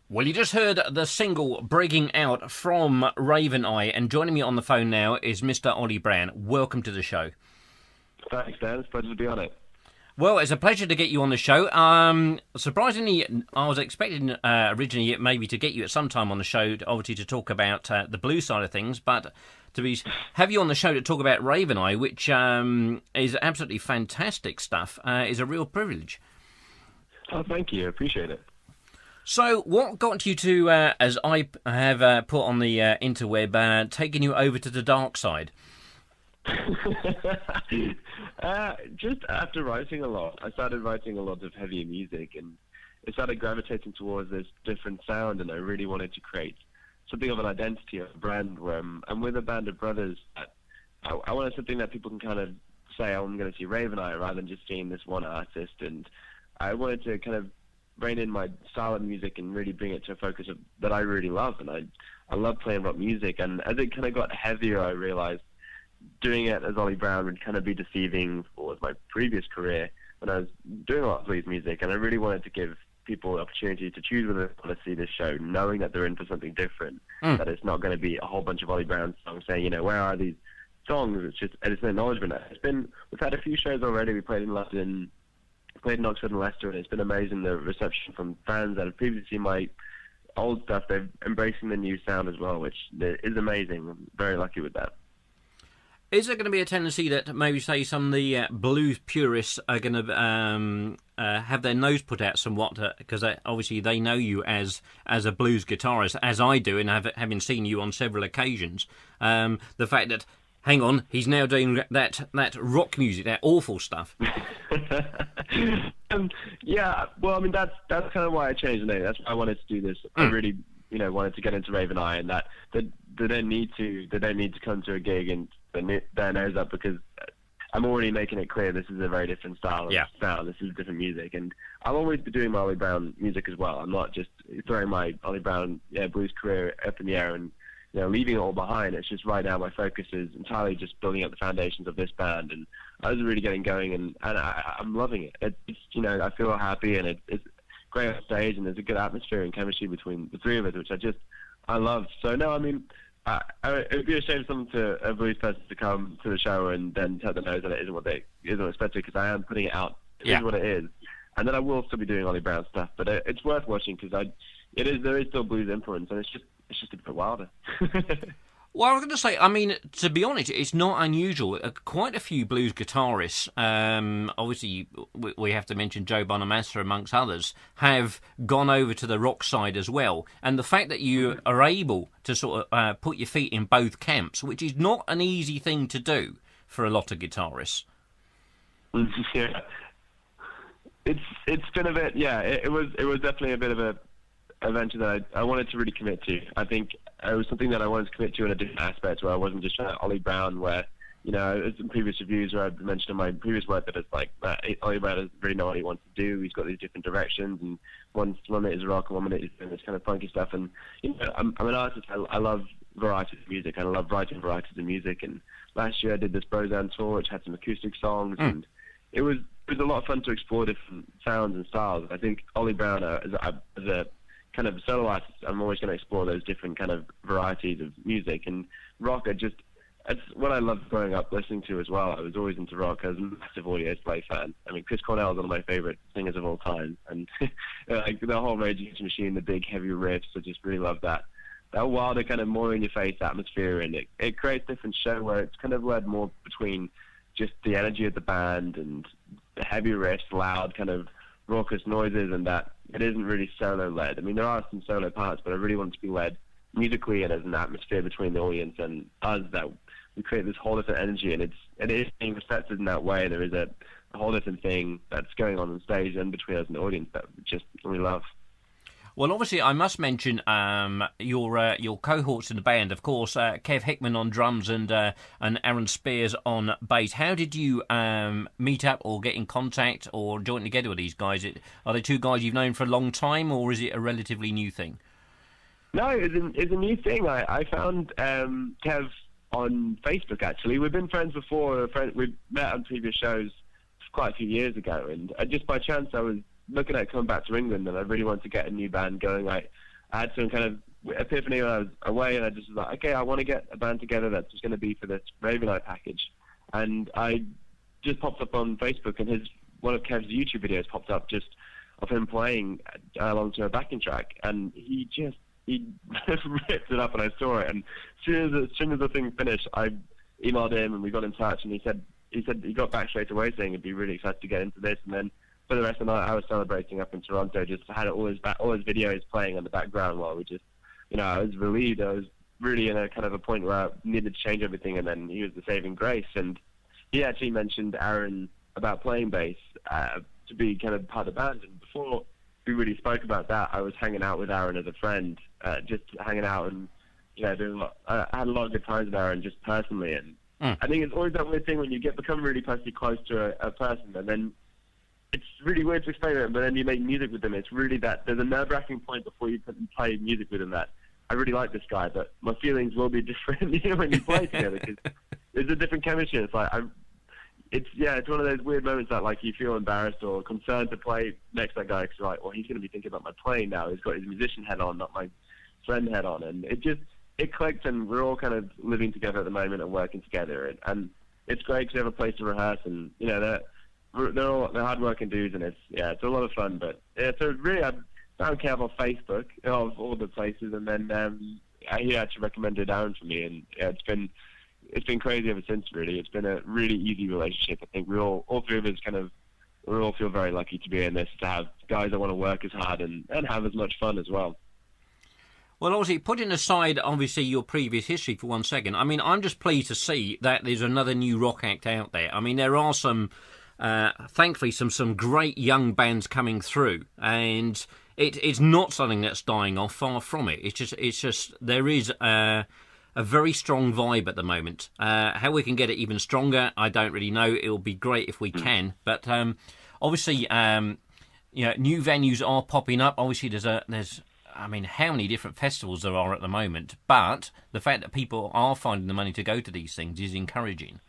Well, you just heard the single Breaking Out from RavenEye, and joining me on the phone now is Mr. Oli Brown. Welcome to the show. Thanks, Dan. It's a pleasure to be on it. Well, it's a pleasure to get you on the show. Surprisingly, I was expecting originally maybe to get you at some time on the show, obviously to talk about the blues side of things, but have you on the show to talk about RavenEye, which is absolutely fantastic stuff, is a real privilege. Oh, thank you. I appreciate it. So, what got you to, as I have put on the interweb, taking you over to the dark side? Just after writing a lot, I started writing a lot of heavier music, and it started gravitating towards this different sound, and I really wanted to create something of an identity, of a brand where I'm with a band of brothers. I wanted something that people can kind of say, oh, I'm going to see RavenEye, rather than just seeing this one artist, and I wanted to kind of rein in my style of music and really bring it to a focus that I really love, and I love playing rock music, and as it kind of got heavier, I realized doing it as Oli Brown would kind of be deceiving for my previous career when I was doing a lot of blues music, and I really wanted to give people the opportunity to choose whether they want to see this show, knowing that they're in for something different, that it's not going to be a whole bunch of Oli Brown songs saying, where are these songs? It's an acknowledgement. We've had a few shows already. We played in London, played in Oxford and Leicester, and it's been amazing, the reception from fans that have previously seen my old stuff. They're embracing the new sound as well, which is amazing. I'm very lucky with that. Is there going to be a tendency that maybe, say, some of the blues purists are going to have their nose put out somewhat, because obviously they know you as a blues guitarist, as I do, and having seen you on several occasions, the fact that, hang on, he's now doing that rock music, that awful stuff. Yeah, well, I mean, that's kind of why I changed the name. That's why I wanted to do this. I really, wanted to get into RavenEye, and that they don't need to come to a gig and their nose up, because I'm already making it clear this is a very different style of sound. This is different music, and I'll always be doing my Oli Brown music as well. I'm not just throwing my Oli Brown blues career up in the air and leaving it all behind. It's just right now my focus is entirely just building up the foundations of this band, and I was really getting going, and I'm loving it. It's I feel happy, and it's great on stage, and there's a good atmosphere and chemistry between the three of us, which I love. So no, I mean, it would be a shame for a blues person to come to the show and then tell them that it isn't what isn't expected, because I am putting it out. It is what it is, and then I will still be doing Oli Brown stuff. But it's worth watching, because there is still blues influence, and it's just a bit wilder. Well, I was going to say, I mean, to be honest, it's not unusual. Quite a few blues guitarists, obviously we have to mention Joe Bonamassa amongst others, have gone over to the rock side as well. And the fact that you are able to sort of put your feet in both camps, which is not an easy thing to do for a lot of guitarists. Yeah, it's been a bit. Yeah, it was definitely a bit of a venture that I wanted to really commit to. I think it was something that I wanted to commit to in a different aspect, where I wasn't just trying to Oli Brown, where, in previous reviews where I've mentioned in my previous work that it's like that Oli Brown doesn't really know what he wants to do. He's got these different directions, and one minute is rock, and 1 minute he's doing this kind of funky stuff. And I'm an artist. I love varieties of music, and I love writing varieties of music. And last year I did this Brozan tour, which had some acoustic songs, and it was a lot of fun to explore different sounds and styles. I think Oli Brown, as a kind of solo artist, I'm always going to explore those different kind of varieties of music. And rock, it's what I loved growing up listening to as well. I was always into rock. I was a massive Audio Slave fan. I mean, Chris Cornell is one of my favorite singers of all time, and like the whole Rage Against the Machine, the big heavy riffs, I just really love that wilder kind of more in your face atmosphere, and it creates a different show where it's kind of led more between just the energy of the band and the heavy riffs, loud kind of raucous noises, and that it isn't really solo led. I mean, there are some solo parts, but I really want it to be led musically and as an atmosphere between the audience and us, that we create this whole different energy, and it is being respected in that way. There is a whole different thing that's going on stage and between us and the audience that we just really love. Well, obviously, I must mention your cohorts in the band. Of course, Kev Hickman on drums and Aaron Spears on bass. How did you meet up or get in contact or join together with these guys? Are they two guys you've known for a long time, or is it a relatively new thing? No, it's a new thing. I found Kev on Facebook, actually. We've been friends before. We've met on previous shows quite a few years ago, and just by chance I was looking at coming back to England, and I really wanted to get a new band going. I I had some kind of epiphany when I was away, and I just was like, okay, I want to get a band together that's just going to be for this RavenEye package. And I just popped up on Facebook, and one of Kev's YouTube videos popped up just of him playing along to a backing track, and he ripped it up, and I saw it. And as soon as the thing finished, I emailed him, and we got in touch, and he said he got back straight away saying he'd be really excited to get into this. And then for the rest of the night, I was celebrating up in Toronto, just had all his videos playing in the background while we just, I was relieved. I was really in a kind of a point where I needed to change everything, and then he was the saving grace. And he actually mentioned Aaron about playing bass to be kind of part of the band. And before we really spoke about that, I was hanging out with Aaron as a friend, just hanging out and I had a lot of good times with Aaron just personally. And I think it's always that weird thing when you become really personally close to a person, and then it's really weird to explain it, but then you make music with them. It's really that there's a nerve-wracking point before you play music with them that I really like this guy, but my feelings will be different when you play together, because there's a different chemistry. It's like it's one of those weird moments that like you feel embarrassed or concerned to play next to that guy, because you're like, well, he's going to be thinking about my playing now. He's got his musician head on, not my friend head on, and it clicked, and we're all kind of living together at the moment and working together, and it's great to have a place to rehearse, and they're hard-working dudes, and it's a lot of fun. But so really, I found Kev on Facebook of all the places, and then he actually recommended Aaron for me, and it's been crazy ever since. Really, it's been a really easy relationship. I think we all three of us we all feel very lucky to be in this, to have guys that want to work as hard and have as much fun as well. Well, obviously, putting aside, obviously, your previous history for 1 second, I mean, I'm just pleased to see that there's another new rock act out there. I mean, there are some, thankfully, some great young bands coming through, and it's not something that's dying off, far from it. It's just there is a very strong vibe at the moment. How we can get it even stronger, I don't really know. It'll be great if we can, but obviously, new venues are popping up. Obviously, there's I mean, how many different festivals there are at the moment, but the fact that people are finding the money to go to these things is encouraging.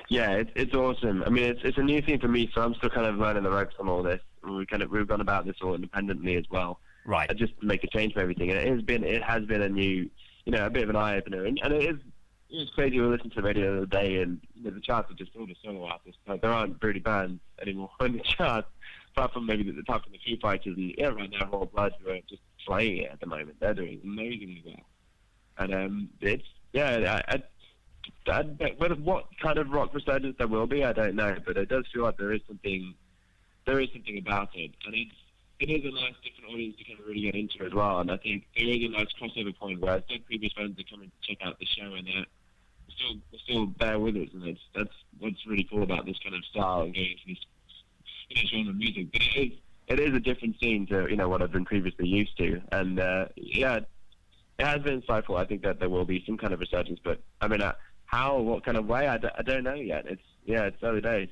Yeah, it's awesome. I mean, it's a new thing for me, so I'm still kind of learning the ropes on all this. We've gone about this all independently as well, right? Just to make a change for everything, and it has been a new, a bit of an eye opener, and it's crazy. We listened to the radio the other day, and the charts are just all the solo artists. Like, there aren't really bands anymore on the charts, apart from maybe the top of the Foo Fighters, and right now Raw Blood, who are just slaying it at the moment. They're doing amazingly well, and whether what kind of rock resurgence there will be, I don't know, but it does feel like there is something about it, and it is a nice different audience to kind of really get into as well. And I think there is a nice crossover point where I think previous fans are coming to check out the show, and they're still there with us, and that's what's really cool about this kind of style and going into this genre of music. But it is a different scene to what I've been previously used to, and it has been insightful. I think that there will be some kind of resurgence, but I mean, how, what kind of way, I don't know yet. It's early days.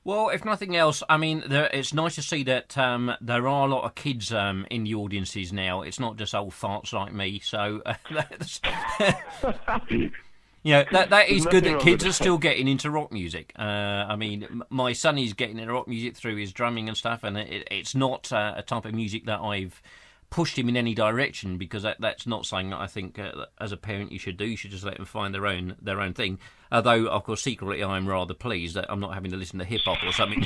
Well, if nothing else, I mean, it's nice to see that there are a lot of kids in the audiences now. It's not just old farts like me. So that's, that is good that kids are still getting into rock music. I mean, my son is getting into rock music through his drumming and stuff, and it's not a type of music that I've pushed him in any direction, because that's not something that I think as a parent you should do. You should just let them find their own thing. Although, of course, secretly I'm rather pleased that I'm not having to listen to hip hop or something.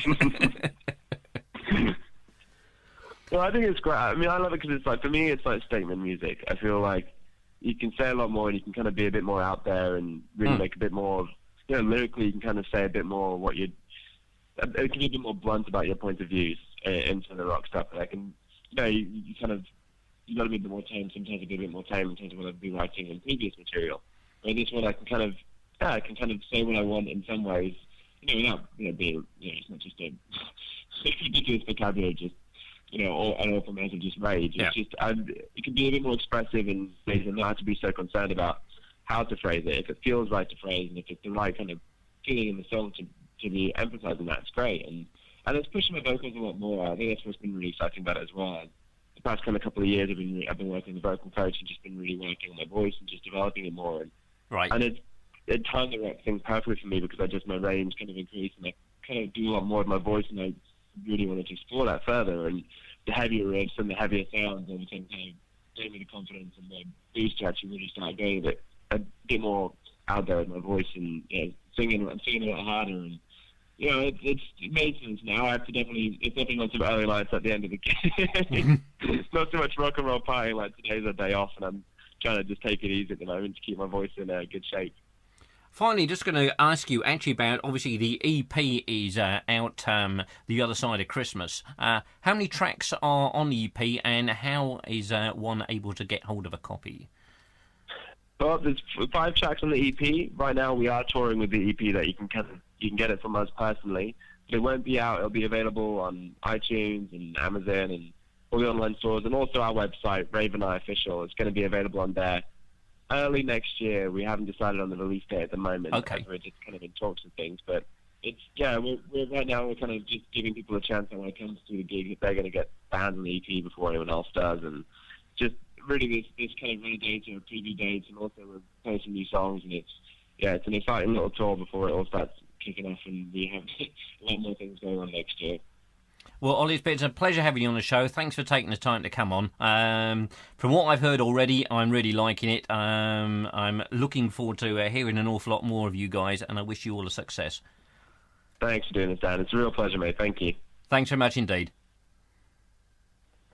Well, I think it's great. I mean, I love it because it's like, for me, it's like statement music. I feel like you can say a lot more, and you can kind of be a bit more out there and really make a bit more, lyrically you can kind of say a bit more what it can be a bit more blunt about your point of views into the rock stuff. And I can, you kind of, you got to be a bit more tame. Sometimes a bit more tame in terms of what I've been writing in previous material. But this one, I can kind of say what I want in some ways, without being, it's not just a ridiculous vocabulary, just all from of just rage. It's just it can be a bit more expressive in ways, and not have to be so concerned about how to phrase it. If it feels right to phrase, and if it's the right kind of feeling in the song to be emphasizing, that's great. And it's pushing my vocals a lot more. I think that's what's been really exciting about it as well. The past kind of couple of years, I've been working with a vocal coach and just been really working on my voice and just developing it more. And it timed the rock thing perfectly for me, because my range kind of increased, and I kind of do a lot more with my voice, and I really wanted to explore that further. And heavier riffs and the heavier sounds, and it kind of gave me the confidence and the boost to actually really start going a bit more out there with my voice and singing a lot harder. And it made sense now. It's definitely not some early lights at the end of the game. It's not so much rock and roll partying like today's a day off, and I'm trying to just take it easy at the moment to keep my voice in good shape. Finally, just going to ask you actually about, obviously the EP is out the other side of Christmas. How many tracks are on the EP, and how is one able to get hold of a copy? Well, there's 5 tracks on the EP. Right now we are touring with the EP that you can get it from us personally. But it won't be out. It'll be available on iTunes and Amazon and all the online stores, and also our website, RavenEye Official. It's going to be available on there early next year. We haven't decided on the release date at the moment. Okay. We're just kind of in talks and things, but we're right now we're kind of just giving people a chance when it comes to the gig that they're going to get bands on the EP before anyone else does, and just really this kind of run dates or preview dates, and also we're playing some new songs, and it's an exciting little tour before it all starts kicking off, and we have a lot more things going on next year. Well, Ollie, it's been a pleasure having you on the show. Thanks for taking the time to come on. From what I've heard already, I'm really liking it. I'm looking forward to hearing an awful lot more of you guys, and I wish you all the success. Thanks for doing this, Dan. It's a real pleasure, mate. Thank you. Thanks very much indeed.